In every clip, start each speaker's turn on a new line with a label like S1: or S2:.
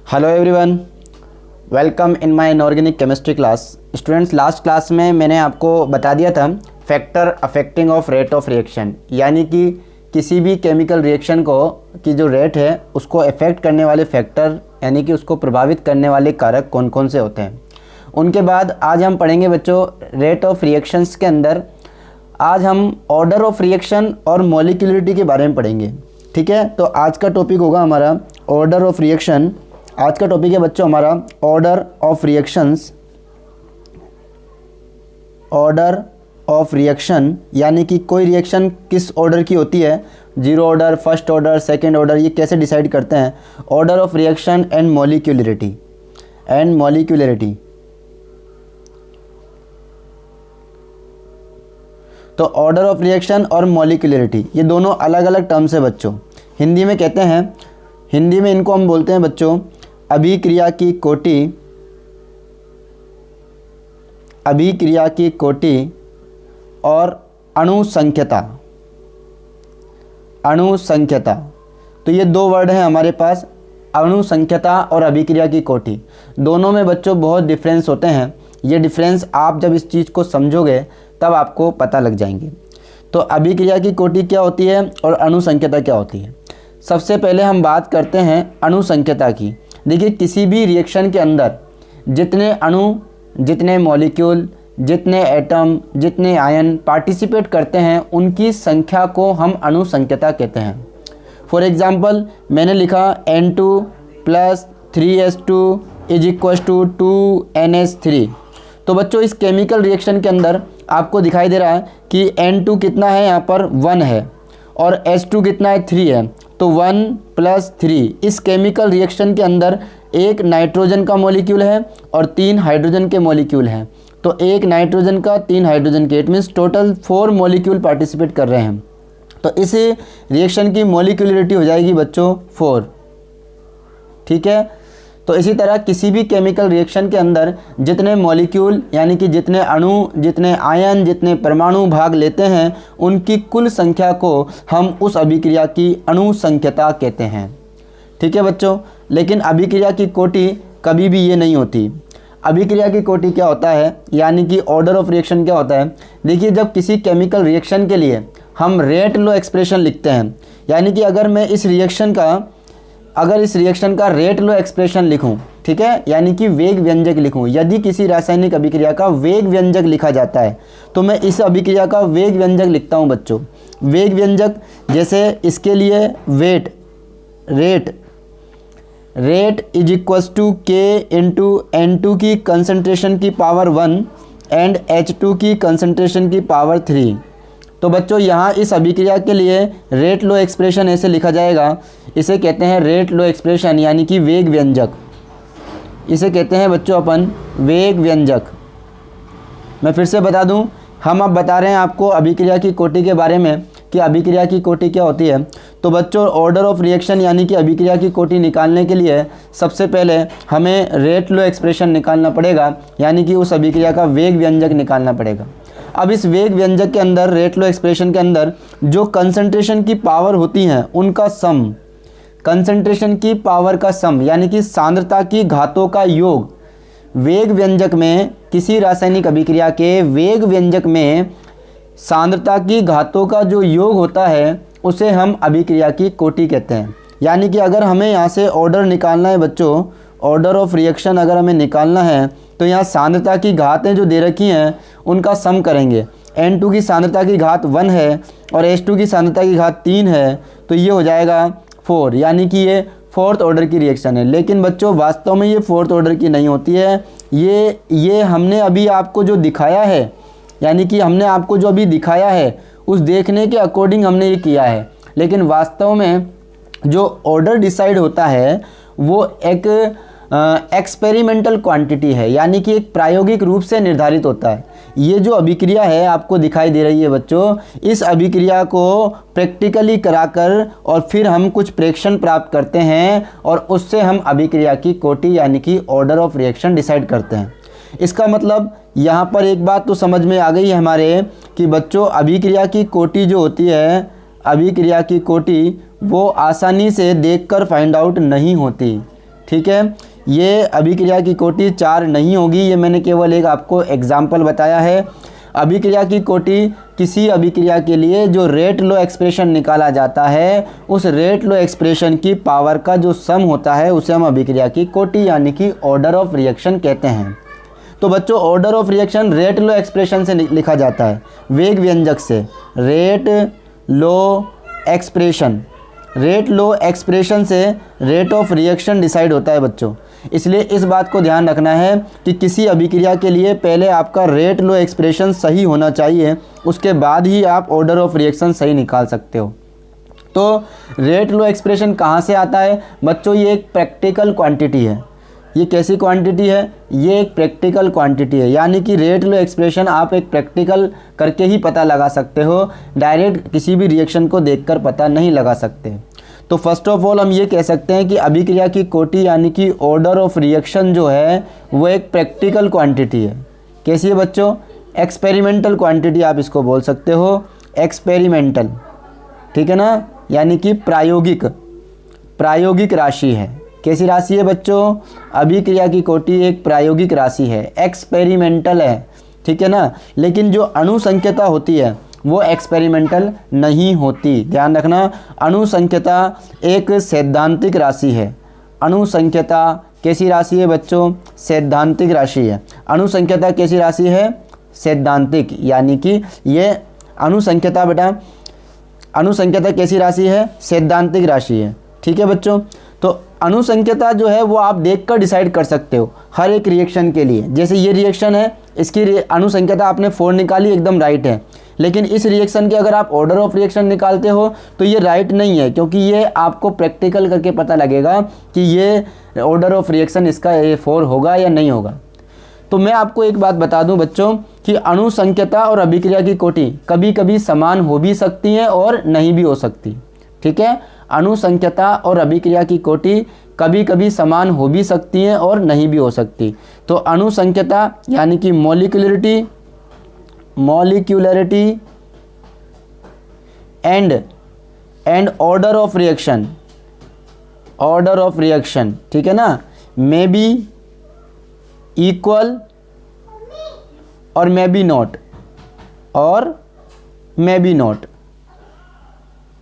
S1: Hello everyone, welcome in my inorganic chemistry class. Students, last class में मैंने आपको बता दिया था factor affecting of rate of reaction, यानी कि किसी भी केमिकल रिएक्शन को की जो रेट है उसको अफेक्ट करने वाले फैक्टर यानी कि उसको प्रभावित करने वाले कारक कौन कौन से होते हैं। उनके बाद आज हम पढ़ेंगे बच्चों रेट ऑफ रिएक्शंस के अंदर आज हम ऑर्डर ऑफ रिएक्शन और मॉलिक्यूलरिटी के बारे में पढ़ेंगे। ठीक है, तो आज का टॉपिक होगा हमारा ऑर्डर ऑफ रिएक्शन। आज का टॉपिक है बच्चों हमारा order of reactions. Order of reaction यानी कि कोई रिएक्शन किस ऑर्डर की होती है, zero order, first order, second order, ये कैसे डिसाइड करते हैं। Order of reaction and molecularity तो ऑर्डर ऑफ रिएक्शन और मॉलिक्यूलरिटी ये दोनों अलग अलग टर्म्स है बच्चों। हिंदी में कहते हैं, हिंदी में इनको हम बोलते हैं बच्चों अभिक्रिया की कोटि, अभिक्रिया की कोटि और अणुसंख्यता। अणुसंख्यता, तो ये दो वर्ड हैं हमारे पास, अणुसंख्यता और अभिक्रिया की कोटि। दोनों में बच्चों बहुत डिफरेंस होते हैं। ये डिफरेंस आप जब इस चीज़ को समझोगे तब आपको पता लग जाएंगे। तो अभिक्रिया की कोटि क्या होती है और अणुसंख्यता क्या होती है। सबसे पहले हम बात करते हैं अणुसंख्यता की। देखिए, किसी भी रिएक्शन के अंदर जितने अणु, जितने मॉलिक्यूल, जितने एटम, जितने आयन पार्टिसिपेट करते हैं उनकी संख्या को हम अणुसंख्यता कहते हैं। फॉर एग्जांपल मैंने लिखा N2 + 3S2 = 2NH3। तो बच्चों इस केमिकल रिएक्शन के अंदर आपको दिखाई दे रहा है कि N2 कितना है, यहाँ पर 1 है और H2 कितना है, 3 है। तो 1 + 3 इस केमिकल रिएक्शन के अंदर एक नाइट्रोजन का मॉलिक्यूल है और 3 हाइड्रोजन के मॉलिक्यूल हैं। तो एक नाइट्रोजन का 3 हाइड्रोजन के, it means total 4 molecule participate कर रहे हैं। तो इस रिएक्शन की मॉलिक्यूलरिटी हो जाएगी बच्चों 4। ठीक है, तो इसी तरह किसी भी केमिकल रिएक्शन के अंदर जितने मॉलिक्यूल यानी कि जितने अणु, जितने आयन, जितने परमाणु भाग लेते हैं उनकी कुल संख्या को हम उस अभिक्रिया की अणुसंख्यता कहते हैं। ठीक है बच्चों, लेकिन अभिक्रिया की कोटि कभी भी ये नहीं होती। अभिक्रिया की कोटि क्या होता है यानी कि ऑर्डर ऑफ रिएक्शन क्या होता है। देखिए, जब किसी केमिकल रिएक्शन के लिए हम रेट लो एक्सप्रेशन लिखते हैं, यानी कि अगर मैं इस रिएक्शन का रेट लो एक्सप्रेशन लिखूं, ठीक है, यानी कि वेग व्यंजक लिखूं। यदि किसी रासायनिक अभिक्रिया का वेग व्यंजक लिखा जाता है तो मैं इस अभिक्रिया का वेग व्यंजक लिखता हूं बच्चों। वेग व्यंजक जैसे इसके लिए रेट = K × N2 की कंसंट्रेशन की पावर 1 एंड H2 की कंसंट्रेशन की पावर 3। तो बच्चों यहाँ इस अभिक्रिया के लिए रेट लो एक्सप्रेशन ऐसे लिखा जाएगा, इसे कहते हैं रेट लो एक्सप्रेशन यानी कि वेग व्यंजक। इसे कहते हैं बच्चों अपन वेग व्यंजक। मैं फिर से बता दूं, हम अब बता रहे हैं आपको अभिक्रिया की कोटि के बारे में कि अभिक्रिया की कोटि क्या होती है। तो बच्चों ऑर्डर ऑफ रिएक्शन यानी कि अभिक्रिया की कोटि निकालने के लिए सबसे पहले हमें रेट लो एक्सप्रेशन निकालना पड़ेगा, यानी कि उस अभिक्रिया का वेग व्यंजक निकालना पड़ेगा। अब इस वेग व्यंजक के अंदर, रेट लो एक्सप्रेशन के अंदर जो कंसंट्रेशन की पावर होती हैं उनका सम, कंसंट्रेशन की पावर का सम यानी कि सांद्रता की घातों का योग, वेग व्यंजक में किसी रासायनिक अभिक्रिया के वेग व्यंजक में सांद्रता की घातों का जो योग होता है उसे हम अभिक्रिया की कोटि कहते हैं। यानी कि अगर हमें यहाँ से ऑर्डर निकालना है बच्चों, ऑर्डर ऑफ रिएक्शन अगर हमें निकालना है तो यहाँ सांद्रता की घातें जो दे रखी हैं उनका सम करेंगे। N2 की सांद्रता की घात 1 है और H2 की सांद्रता की घात 3 है, तो ये हो जाएगा 4, यानी कि ये 4th ऑर्डर की रिएक्शन है। लेकिन बच्चों वास्तव में ये 4th ऑर्डर की नहीं होती है। ये हमने अभी आपको जो दिखाया है, यानी कि हमने आपको जो अभी दिखाया है उस देखने के अकॉर्डिंग हमने ये किया है, लेकिन वास्तव में जो ऑर्डर डिसाइड होता है वो एक एक्सपेरिमेंटल क्वांटिटी है, यानी कि एक प्रायोगिक रूप से निर्धारित होता है। ये जो अभिक्रिया है आपको दिखाई दे रही है बच्चों, इस अभिक्रिया को प्रैक्टिकली कराकर और फिर हम कुछ प्रेक्षण प्राप्त करते हैं और उससे हम अभिक्रिया की कोटि यानी कि ऑर्डर ऑफ रिएक्शन डिसाइड करते हैं। इसका मतलब यहाँ पर एक बात तो समझ में आ गई है हमारे कि बच्चों अभिक्रिया की कोटि जो होती है, अभिक्रिया की कोटि वो आसानी से देखकर फाइंड आउट नहीं होती। ठीक है। ये अभिक्रिया की कोटि 4 नहीं होगी, ये मैंने केवल एक आपको एग्जाम्पल बताया है। अभिक्रिया की कोटि किसी अभिक्रिया के लिए जो रेट लो एक्सप्रेशन निकाला जाता है, उस रेट लो एक्सप्रेशन की पावर का जो सम होता है उसे हम अभिक्रिया की कोटि यानी कि ऑर्डर ऑफ रिएक्शन कहते हैं। तो बच्चों order of reaction rate low expression से लिखा जाता है, वेग व्यंजक से। रेट लो एक्सप्रेशन, रेट लो एक्सप्रेशन से रेट ऑफ रिएक्शन डिसाइड होता है बच्चों। इसलिए इस बात को ध्यान रखना है कि किसी अभिक्रिया के लिए पहले आपका रेट लो एक्सप्रेशन सही होना चाहिए, उसके बाद ही आप ऑर्डर ऑफ रिएक्शन सही निकाल सकते हो। तो रेट लो एक्सप्रेशन कहाँ से आता है बच्चों? ये एक प्रैक्टिकल क्वांटिटी है। ये कैसी क्वांटिटी है? ये एक प्रैक्टिकल क्वांटिटी है, यानी कि रेट लो एक्सप्रेशन आप एक प्रैक्टिकल करके ही पता लगा सकते हो, डायरेक्ट किसी भी रिएक्शन को देखकर पता नहीं लगा सकते। तो फर्स्ट ऑफ ऑल हम ये कह सकते हैं कि अभिक्रिया की कोटि यानी कि ऑर्डर ऑफ रिएक्शन जो है वो एक प्रैक्टिकल क्वांटिटी है। कैसी है बच्चों? एक्सपेरिमेंटल क्वांटिटी आप इसको बोल सकते हो, एक्सपेरिमेंटल, ठीक है ना, यानी कि प्रायोगिक राशि है। कैसी राशि है बच्चों? अभिक्रिया की कोटि एक प्रायोगिक राशि है, एक्सपेरिमेंटल है, ठीक है ना। लेकिन जो अणुसंख्यता होती है वो एक्सपेरिमेंटल नहीं होती, ध्यान रखना। अणुसंख्यता एक सैद्धांतिक राशि है। अणुसंख्यता कैसी राशि है बच्चों? सैद्धांतिक राशि है। अणुसंख्यता कैसी राशि है? सैद्धांतिक, यानी कि ये अणुसंख्यता बेटा, अणुसंख्यता कैसी राशि है? सैद्धांतिक राशि है, ठीक है बच्चों। तो अणुसंख्यता जो है वो आप देखकर डिसाइड कर सकते हो हर एक रिएक्शन के लिए। जैसे ये रिएक्शन है, इसकी अणुसंख्यता आपने 4 निकाली, एकदम राइट है। लेकिन इस रिएक्शन के अगर आप ऑर्डर ऑफ रिएक्शन निकालते हो तो ये राइट नहीं है, क्योंकि ये आपको प्रैक्टिकल करके पता लगेगा कि ये ऑर्डर ऑफ रिएक्शन इसका A4 होगा या नहीं होगा। तो मैं आपको एक बात बता दूं बच्चों कि अणुसंख्यता और अभिक्रिया की कोटि कभी कभी समान हो भी सकती हैं और नहीं भी हो सकती, ठीक है। अणुसंख्यता और अभिक्रिया की कोटि कभी कभी समान हो भी सकती हैं और नहीं भी हो सकती। तो अणुसंख्यता यानी कि molecularity and order of reaction, ठीक है ना, मे बी इक्वल और मे बी नॉट,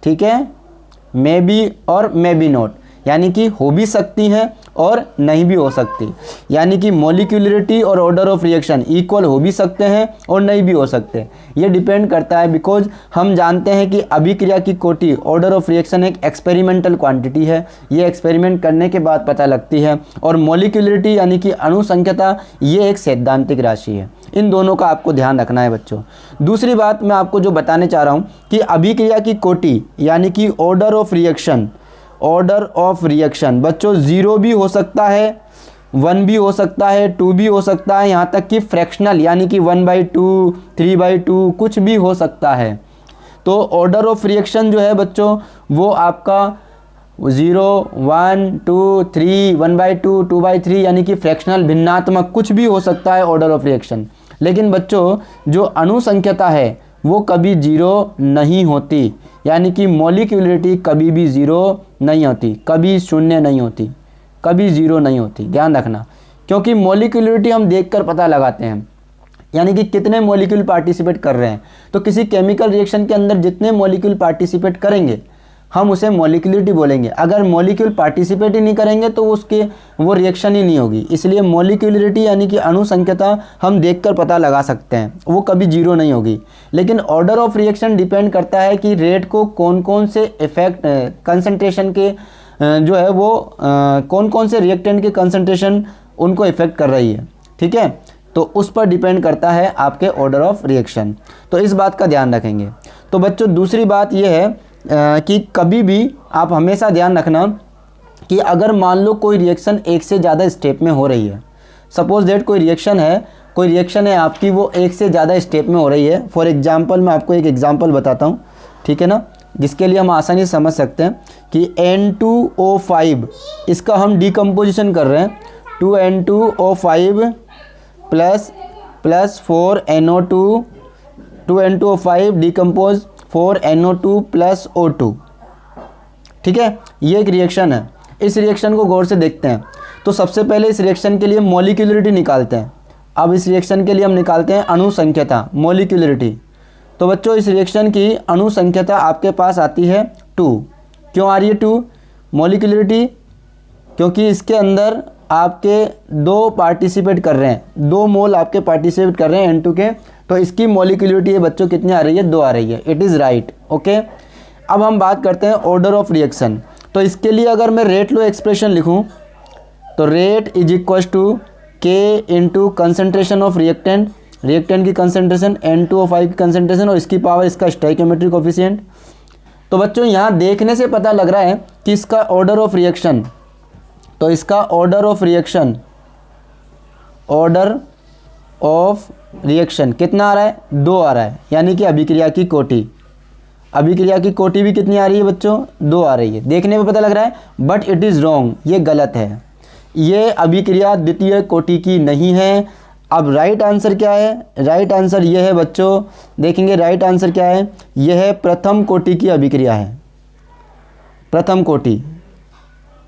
S1: ठीक है, मे बी और मे बी नॉट, यानी कि हो भी सकती हैं और नहीं भी हो सकती। यानी कि मॉलिक्यूलरिटी और ऑर्डर ऑफ रिएक्शन इक्वल हो भी सकते हैं और नहीं भी हो सकते। ये डिपेंड करता है, बिकॉज हम जानते हैं कि अभिक्रिया की कोटि ऑर्डर ऑफ रिएक्शन एक एक्सपेरिमेंटल क्वांटिटी है, ये एक्सपेरिमेंट करने के बाद पता लगती है। और मॉलिक्यूलरिटी यानी कि अणुसंख्यता ये एक सैद्धांतिक राशि है। इन दोनों का आपको ध्यान रखना है बच्चों। दूसरी बात मैं आपको जो बताने चाह रहा हूँ कि अभिक्रिया की कोटि यानी कि ऑर्डर ऑफ रिएक्शन बच्चों 0 भी हो सकता है, 1 भी हो सकता है, 2 भी हो सकता है, यहाँ तक कि फ्रैक्शनल यानी कि 1/2, 3/2 कुछ भी हो सकता है। तो ऑर्डर ऑफ रिएक्शन जो है बच्चों वो आपका 0, 1, 2, 3, 1/2, 2/3 यानी कि फ्रैक्शनल, भिन्नात्मक कुछ भी हो सकता है ऑर्डर ऑफ रिएक्शन। लेकिन बच्चों जो अणुसंख्यता है वो कभी 0 नहीं होती, यानी कि मॉलिक्यूलरिटी कभी भी 0 नहीं होती, कभी 0 नहीं होती, कभी 0 नहीं होती, ध्यान रखना। क्योंकि मॉलिक्यूलरिटी हम देखकर पता लगाते हैं, यानी कि कितने मॉलिक्यूल पार्टिसिपेट कर रहे हैं। तो किसी केमिकल रिएक्शन के अंदर जितने मॉलिक्यूल पार्टिसिपेट करेंगे हम उसे मॉलिक्यूलरिटी बोलेंगे। अगर मॉलिक्यूल पार्टिसिपेट ही नहीं करेंगे तो वो रिएक्शन ही नहीं होगी। इसलिए मॉलिक्यूलरिटी यानी कि अणुसंख्यता हम देखकर पता लगा सकते हैं, वो कभी 0 नहीं होगी। लेकिन ऑर्डर ऑफ रिएक्शन डिपेंड करता है कि रेट को कौन कौन से इफेक्ट कंसंट्रेशन के जो है वो कौन कौन से रिएक्टेंट के कंसंट्रेशन उनको इफेक्ट कर रही है, ठीक है। तो उस पर डिपेंड करता है आपके ऑर्डर ऑफ रिएक्शन। तो इस बात का ध्यान रखेंगे। तो बच्चों दूसरी बात यह है कि कभी भी आप हमेशा ध्यान रखना कि अगर मान लो कोई रिएक्शन एक से ज़्यादा स्टेप में हो रही है, सपोज दैट कोई रिएक्शन है आपकी, वो एक से ज़्यादा स्टेप में हो रही है। फॉर एग्जांपल मैं आपको एक एग्जांपल बताता हूँ, ठीक है ना, जिसके लिए हम आसानी से समझ सकते हैं कि N2O5 इसका हम डिकम्पोजिशन कर रहे हैं, 2N2O5 plus 4NO2, 2N2O5 decompose 4NO2 plus O2, ठीक है। ये एक रिएक्शन है। इस रिएक्शन को गौर से देखते हैं। तो सबसे पहले इस रिएक्शन के लिए मॉलिक्यूलरिटी निकालते हैं। अब इस रिएक्शन के लिए हम निकालते हैं अणु संख्यता, मॉलिक्यूलरिटी। तो बच्चों इस रिएक्शन की अणु संख्यता आपके पास आती है 2। क्यों आ रही है 2 मॉलिक्यूलरिटी? क्योंकि इसके अंदर आपके 2 पार्टिसिपेट कर रहे हैं, 2 मोल आपके पार्टिसिपेट कर रहे हैं N2 के, तो इसकी मॉलिक्यूलरिटी है बच्चों कितनी आ रही है? 2 आ रही है। It is right. ओके, अब हम बात करते हैं ऑर्डर ऑफ रिएक्शन। तो इसके लिए अगर मैं रेट लो एक्सप्रेशन लिखूं तो रेट इज इक्वल टू के into concentration of reactant, reactant की कंसनट्रेशन, N2O5 की कंसनट्रेशन और इसकी पावर इसका स्टोइकियोमेट्रिक कोफिशिएंट। तो बच्चों यहाँ देखने से पता लग रहा है कि इसका ऑर्डर ऑफ रिएक्शन, तो इसका order of reaction, order of reaction कितना आ रहा है? 2 आ रहा है, यानी कि अभिक्रिया की कोटि, अभिक्रिया की कोटि भी कितनी आ रही है बच्चों? 2 आ रही है। देखने में पता लग रहा है, बट इट इज़ रॉन्ग, ये गलत है। ये अभिक्रिया द्वितीय कोटि की नहीं है। अब राइट आंसर क्या है? राइट आंसर ये है बच्चों, देखेंगे राइट आंसर क्या है, यह है प्रथम कोटि की अभिक्रिया है, प्रथम कोटि,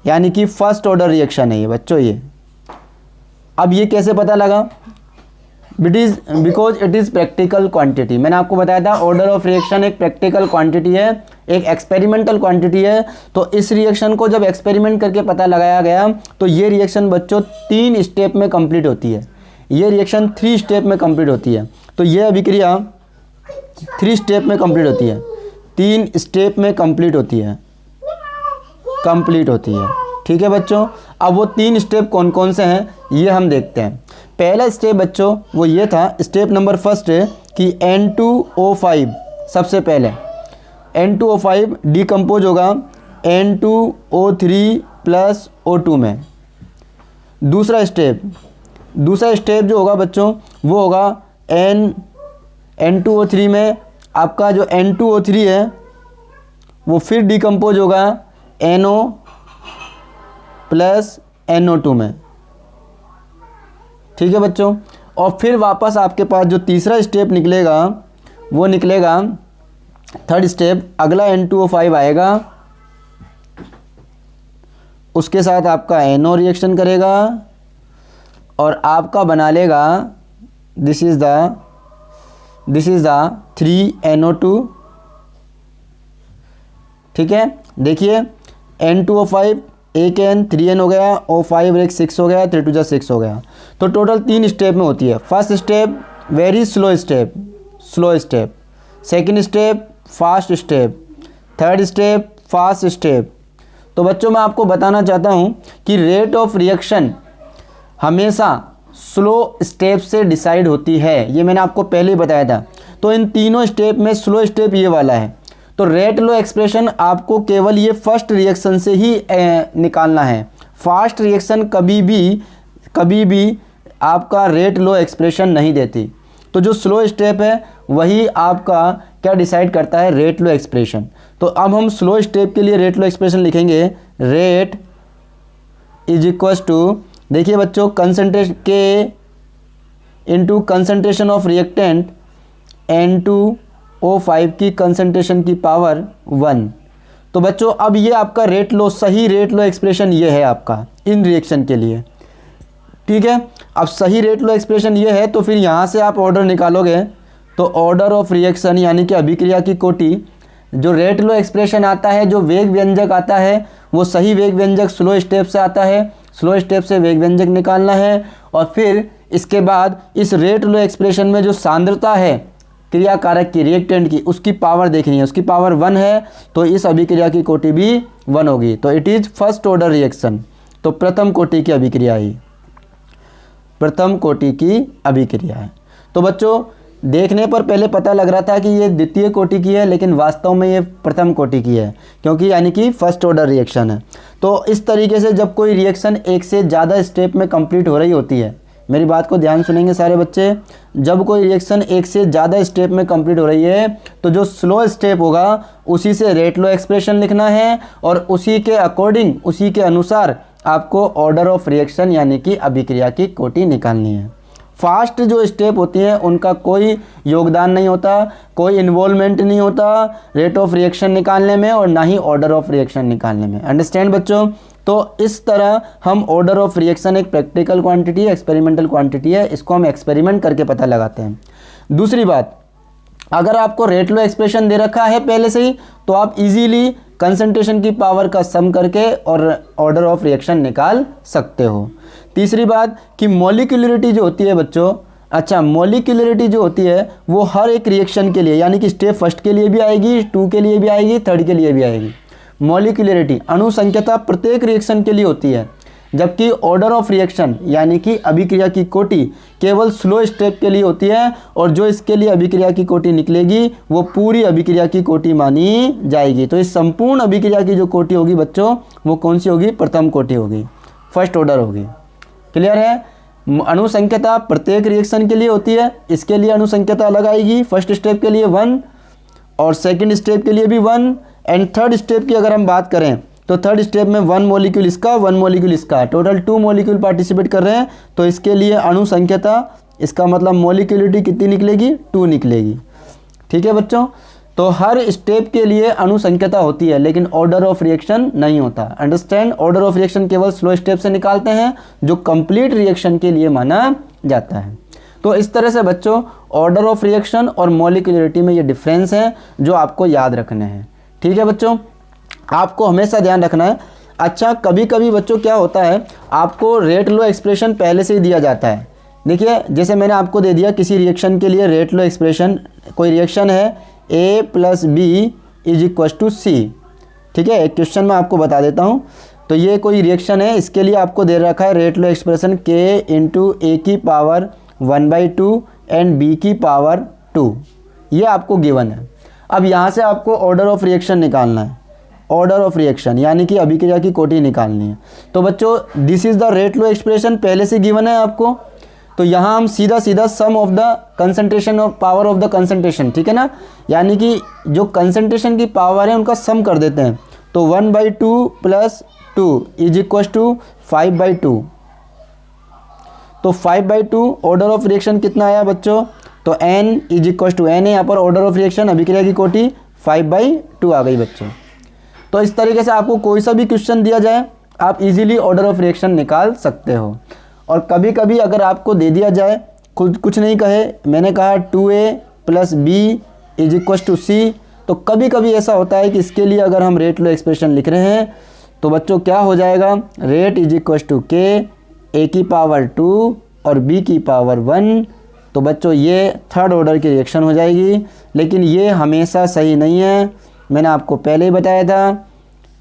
S1: यानी कि फर्स्ट ऑर्डर रिएक्शन है ये बच्चों ये। अब ये कैसे पता लगा? Because it is practical quantity. मैंने आपको बताया था ऑर्डर ऑफ रिएक्शन एक प्रैक्टिकल क्वांटिटी है, एक एक्सपेरिमेंटल क्वांटिटी है। तो इस रिएक्शन को जब एक्सपेरिमेंट करके पता लगाया गया तो ये रिएक्शन बच्चों 3 स्टेप में कंप्लीट होती है, ये रिएक्शन 3 स्टेप में कंप्लीट होती है। तो ये अभिक्रिया 3 स्टेप में कंप्लीट होती है, 3 स्टेप में कंप्लीट होती है, कंप्लीट होती है। ठीक है बच्चों, अब वो 3 स्टेप कौन कौन से हैं ये हम देखते हैं। पहला स्टेप बच्चों वो ये था, स्टेप नंबर फर्स्ट है कि N2O5, सबसे पहले N2O5 डिकम्पोज होगा N2O3 प्लस O2 में। दूसरा स्टेप जो होगा बच्चों वो होगा N2O3 में आपका जो N2O3 है वो फिर डिकम्पोज होगा NO प्लस NO2 में। ठीक है बच्चों, और फिर वापस आपके पास जो तीसरा स्टेप निकलेगा वो निकलेगा थर्ड स्टेप, अगला N2O5 आएगा, उसके साथ आपका NO रिएक्शन करेगा और आपका बना लेगा दिस इज द 3NO2। ठीक है, देखिए N2O5 एक N 3N हो गया, O5 एक 6 हो गया, 3 2 6 हो गया। तो टोटल 3 स्टेप में होती है। First step very slow step, second step fast step, third step fast step. तो बच्चों मैं आपको बताना चाहता हूँ कि रेट ऑफ रिएक्शन हमेशा स्लो स्टेप से डिसाइड होती है, ये मैंने आपको पहले ही बताया था। तो इन तीनों स्टेप में स्लो स्टेप ये वाला है। तो रेट लो एक्सप्रेशन आपको केवल ये फर्स्ट रिएक्शन से ही निकालना है। फास्ट रिएक्शन कभी भी आपका रेट लो एक्सप्रेशन नहीं देती। तो जो स्लो स्टेप है वही आपका क्या डिसाइड करता है? रेट लो एक्सप्रेशन। तो अब हम स्लो स्टेप के लिए रेट लो एक्सप्रेशन लिखेंगे, रेट इज इक्वल टू, देखिए बच्चों कंसंट्रेशन के into concentration of reactant N2O5 की कंसंट्रेशन की पावर 1। तो बच्चों अब ये आपका रेट लो, सही रेट लो एक्सप्रेशन ये है आपका इन रिएक्शन के लिए। ठीक है, अब सही रेट लो एक्सप्रेशन ये है, तो फिर यहाँ से आप ऑर्डर निकालोगे तो ऑर्डर ऑफ रिएक्शन यानी कि अभिक्रिया की कोटि, जो रेट लो एक्सप्रेशन आता है, जो वेग व्यंजक आता है वो सही वेग व्यंजक स्लो स्टेप से आता है, स्लो स्टेप से वेग व्यंजक निकालना है। और फिर इसके बाद इस रेट लो एक्सप्रेशन में जो सांद्रता है क्रियाकारक की, रिएक्टेंट की, उसकी पावर देखनी है, उसकी पावर 1 है, तो इस अभिक्रिया की कोटि भी 1 होगी। तो it is first order reaction. तो प्रथम कोटि की अभिक्रिया ही, प्रथम कोटि की अभिक्रिया है। तो बच्चों देखने पर पहले पता लग रहा था कि ये द्वितीय कोटि की है, लेकिन वास्तव में ये प्रथम कोटि की है, क्योंकि यानी कि फर्स्ट ऑर्डर रिएक्शन है। तो इस तरीके से जब कोई रिएक्शन एक से ज़्यादा स्टेप में कंप्लीट हो रही होती है, मेरी बात को ध्यान सुनेंगे सारे बच्चे, जब कोई रिएक्शन एक से ज़्यादा स्टेप में कंप्लीट हो रही है तो जो स्लो स्टेप होगा उसी से रेट लो एक्सप्रेशन लिखना है और उसी के अकॉर्डिंग, उसी के अनुसार आपको ऑर्डर ऑफ रिएक्शन यानी कि अभिक्रिया की कोटि निकालनी है। फास्ट जो स्टेप होती हैं उनका कोई योगदान नहीं होता, कोई इन्वॉल्वमेंट नहीं होता रेट ऑफ रिएक्शन निकालने में और ना ही ऑर्डर ऑफ रिएक्शन निकालने में। अंडरस्टैंड बच्चों? तो इस तरह हम ऑर्डर ऑफ रिएक्शन, एक प्रैक्टिकल क्वांटिटी है, एक्सपेरिमेंटल क्वांटिटी है, इसको हम एक्सपेरिमेंट करके पता लगाते हैं। दूसरी बात, अगर आपको रेट लॉ एक्सप्रेशन दे रखा है पहले से ही, तो आप इजीली कंसंट्रेशन की पावर का सम करके और ऑर्डर ऑफ रिएक्शन निकाल सकते हो। तीसरी बात कि मॉलिक्यूलरिटी जो होती है बच्चों, अच्छा मॉलिक्यूलरिटी जो होती है वो हर एक रिएक्शन के लिए, यानी कि स्टेप फर्स्ट के लिए भी आएगी, 2 के लिए भी आएगी, 3rd के लिए भी आएगी। मॉलिक्यूलरिटी अणुसंख्यता प्रत्येक रिएक्शन के लिए होती है, जबकि ऑर्डर ऑफ रिएक्शन यानी कि अभिक्रिया की कोटि केवल स्लो स्टेप के लिए होती है, और जो इसके लिए अभिक्रिया की कोटि निकलेगी वो पूरी अभिक्रिया की कोटि मानी जाएगी। तो इस संपूर्ण अभिक्रिया की जो कोटि होगी बच्चों, वो कौन सी होगी? प्रथम कोटि होगी, फर्स्ट ऑर्डर होगी। क्लियर है? अणुसंख्यता प्रत्येक रिएक्शन के लिए होती है, इसके लिए अणुसंख्यता अलग आएगी, फर्स्ट स्टेप के लिए 1 और सेकंड स्टेप के लिए भी 1, एंड थर्ड स्टेप की अगर हम बात करें तो थर्ड स्टेप में 1 मॉलिक्यूल इसका, 1 मॉलिक्यूल इसका, टोटल 2 मॉलिक्यूल पार्टिसिपेट कर रहे हैं, तो इसके लिए अणुसंख्यता, इसका मतलब मॉलिक्यूलिटी कितनी निकलेगी? 2 निकलेगी। ठीक है बच्चों, तो हर स्टेप के लिए अणुसंख्यता होती है, लेकिन ऑर्डर ऑफ रिएक्शन नहीं होता। अंडरस्टैंड? ऑर्डर ऑफ रिएक्शन केवल स्लो स्टेप से निकालते हैं, जो कंप्लीट रिएक्शन के लिए माना जाता है। तो इस तरह से बच्चों ऑर्डर ऑफ रिएक्शन और मॉलिक्यूलरिटी में ये डिफरेंस है जो आपको याद रखने हैं। ठीक है बच्चों, आपको हमेशा ध्यान रखना है। अच्छा, कभी कभी बच्चों क्या होता है, आपको रेट लॉ एक्सप्रेशन पहले से ही दिया जाता है। देखिए, जैसे मैंने आपको दे दिया किसी रिएक्शन के लिए रेट लॉ एक्सप्रेशन, कोई रिएक्शन है A + B = C। ठीक है, एक क्वेश्चन मैं आपको बता देता हूँ। तो ये कोई रिएक्शन है, इसके लिए आपको दे रखा है rate law expression K × A⁴ 1/2 and B⁴ 2, ये आपको गिवन है। अब यहाँ से आपको ऑर्डर ऑफ रिएक्शन निकालना है, ऑर्डर ऑफ रिएक्शन यानी कि अभिक्रिया की कोटि निकालनी है। तो बच्चों this is the rate law expression, पहले से गिवन है आपको। तो यहाँ हम सीधा सीधा sum of the concentration of power of the concentration, ठीक है ना, यानी कि जो कंसंट्रेशन की पावर है उनका सम कर देते हैं। तो 1/2 + 2 = 5/2। तो 5/2 ऑर्डर ऑफ रिएक्शन कितना आया बच्चों? तो n = n है, यहाँ पर ऑर्डर ऑफ रिएक्शन अभिक्रिया की कोटि 5/2 आ गई बच्चों। तो इस तरीके से आपको कोई सा भी क्वेश्चन दिया जाए, आप इजीली ऑर्डर ऑफ रिएक्शन निकाल सकते हो। और कभी कभी अगर आपको दे दिया जाए, कुछ नहीं कहे, मैंने कहा 2A + B = C, तो कभी कभी ऐसा होता है कि इसके लिए अगर हम रेट लॉ एक्सप्रेशन लिख रहे हैं तो बच्चों क्या हो जाएगा? रेट = K A⁴ और B⁴ 1। तो बच्चों ये थर्ड ऑर्डर की रिएक्शन हो जाएगी, लेकिन ये हमेशा सही नहीं है। मैंने आपको पहले ही बताया था,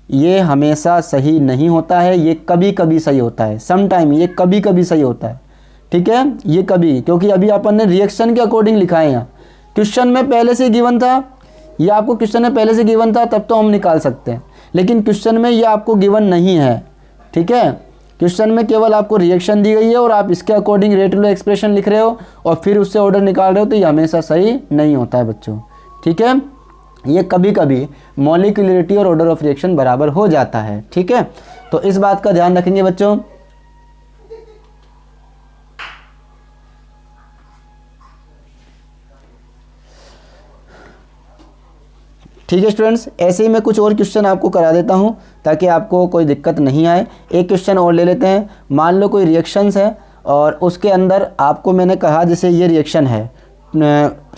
S1: ये हमेशा सही नहीं होता है, ये कभी कभी सही होता है, सम टाइम ये कभी कभी सही होता है। ठीक है, ये कभी, क्योंकि अभी अपन ने रिएक्शन के अकॉर्डिंग लिखा है। यहाँ क्वेश्चन में पहले से गिवन था, ये आपको क्वेश्चन में पहले से गिवन था, तब तो हम निकाल सकते हैं, लेकिन क्वेश्चन में ये आपको गिवन नहीं है। ठीक है, क्वेश्चन में केवल आपको रिएक्शन दी गई है और आप इसके अकॉर्डिंग रेट लॉ एक्सप्रेशन लिख रहे हो और फिर उससे ऑर्डर निकाल रहे हो, तो ये हमेशा सही नहीं होता है बच्चों। ठीक है, ये कभी कभी मॉलिक्यूलरिटी और ऑर्डर ऑफ रिएक्शन बराबर हो जाता है। ठीक है, तो इस बात का ध्यान रखेंगे बच्चों। ठीक है स्टूडेंट्स, ऐसे ही मैं कुछ और क्वेश्चन आपको करा देता हूं ताकि आपको कोई दिक्कत नहीं आए। एक क्वेश्चन और ले लेते हैं। मान लो कोई रिएक्शंस है और उसके अंदर आपको मैंने कहा जैसे ये रिएक्शन है,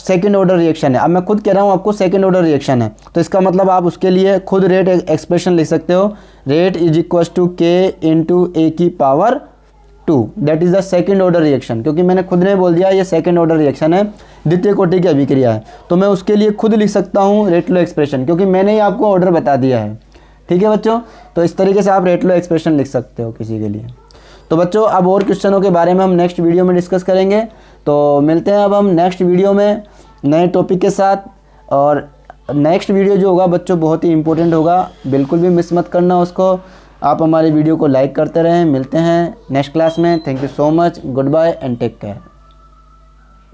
S1: सेकंड ऑर्डर रिएक्शन है। अब मैं खुद कह रहा हूँ आपको सेकंड ऑर्डर रिएक्शन है, तो इसका मतलब आप उसके लिए खुद रेट एक्सप्रेशन लिख सकते हो। Rate = K × A⁴ 2, that is the second order reaction. क्योंकि मैंने खुद ने बोल दिया ये सेकंड ऑर्डर रिएक्शन है, द्वितीय कोटि की अभिक्रिया है, तो मैं उसके लिए खुद लिख सकता हूँ रेट लॉ एक्सप्रेशन, क्योंकि मैंने ही आपको ऑर्डर बता दिया है। ठीक है बच्चों, तो इस तरीके से आप रेट लॉ एक्सप्रेशन लिख सकते हो किसी के लिए। तो बच्चों अब और क्वेश्चनों के बारे में हम नेक्स्ट वीडियो में डिस्कस करेंगे। तो मिलते हैं अब हम नेक्स्ट वीडियो में नए टॉपिक के साथ। और नेक्स्ट वीडियो जो होगा बच्चों बहुत ही इंपॉर्टेंट होगा, बिल्कुल भी मिस मत करना उसको। आप हमारे वीडियो को लाइक करते रहें। मिलते हैं नेक्स्ट क्लास में। Thank you so much, goodbye and take care.